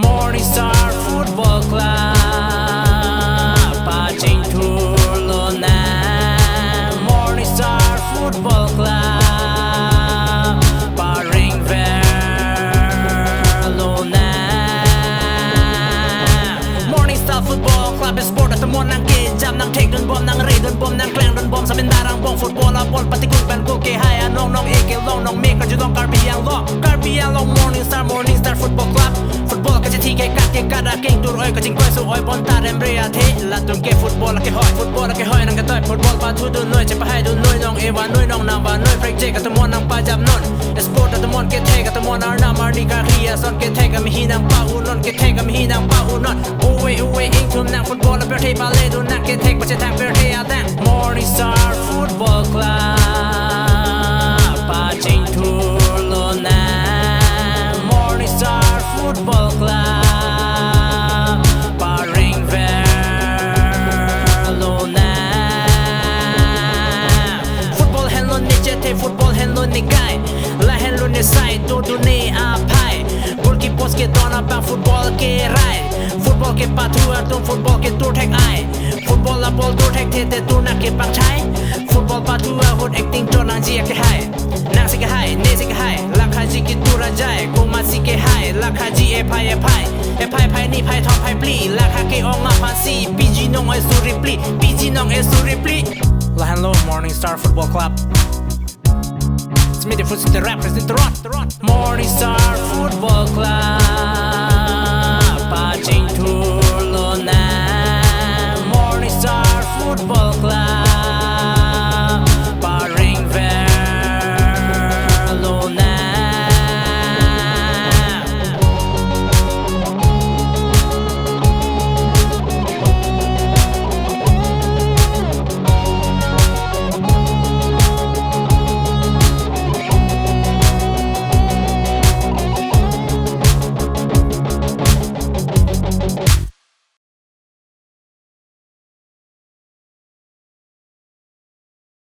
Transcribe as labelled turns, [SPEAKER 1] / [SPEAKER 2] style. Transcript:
[SPEAKER 1] Morning Star Football Club Paging Tulona Morning Star Football Club Paring Verlona Morning Star Football Clubเป็นสปอร์ตแต่มวนนางเกย์จับนางเทคโดนบอมนางเรย์โดนบอมนางแกล้งโดนบอมสเป็นดารางบองฟุตบอลละบอลปฏิกุลเป็นโกเกไฮอะน้องเอเกลน้องเมกก็จะต้องการเบียงลองMorning Star Football Club ฟุตบอลก็จะทีเกกัดเก่งตัวอ้อยก็จริงก้อยสู้อ้อยบอลตาเรมเรียเทละตุนเกฟุตบอลละเกหอยฟุตบอลละเกหอยนั่งกระต่อยฟุตบอลปาทูดูน้อยจะไปให้ดูน้อยน้องเอวาน้อยน้องนาวาน้อยเพลงเจกับตะมวนนางปาจับนนเอสปอร์ตตะมวนเกเทกับตะมวนอาร์นามาร์ดีกาเฮียซอนเกเทกับมีฮีนางปาอูนนเกเทกับมีฮีนางปาอูนนโอเวอิงทุ่มนางฟุตบอลละเบลเทบาเล่ดูนางเกเทกับเชทางเบลเทอาแดง Morning Star Football Club ปาจิงทูโลนาMorning Star Football Club Paring Verlona Football เห็นลุ้นในเจเท Football เห็นลุ้นในกายและเห็นลุ้นในไซด์ดูในอาภัยบุลกิปอสเกตอนอับบัง Football เกไรFootball เกปาทัวร์ตัว Football เกตัวแท็กไอ Football ละบอลตัวแท็กเทเตตัวนักเก็บปังใช้ Football ปาทัวร์หุ่น acting จนนางจีเกให้นางสิเกให้เนสิเกให้ลักขจิกิตัวระจายกูมาสิเกให้ลักขจีเอพายนี่พายทองพายปลีลักขเกออกมาพาซีปีจีน้องเอสุริปลีปีจีน้องเอสุริปลีและ Hello Morning Star Football Club Smith the Foot the Rap present the Rot Morning Star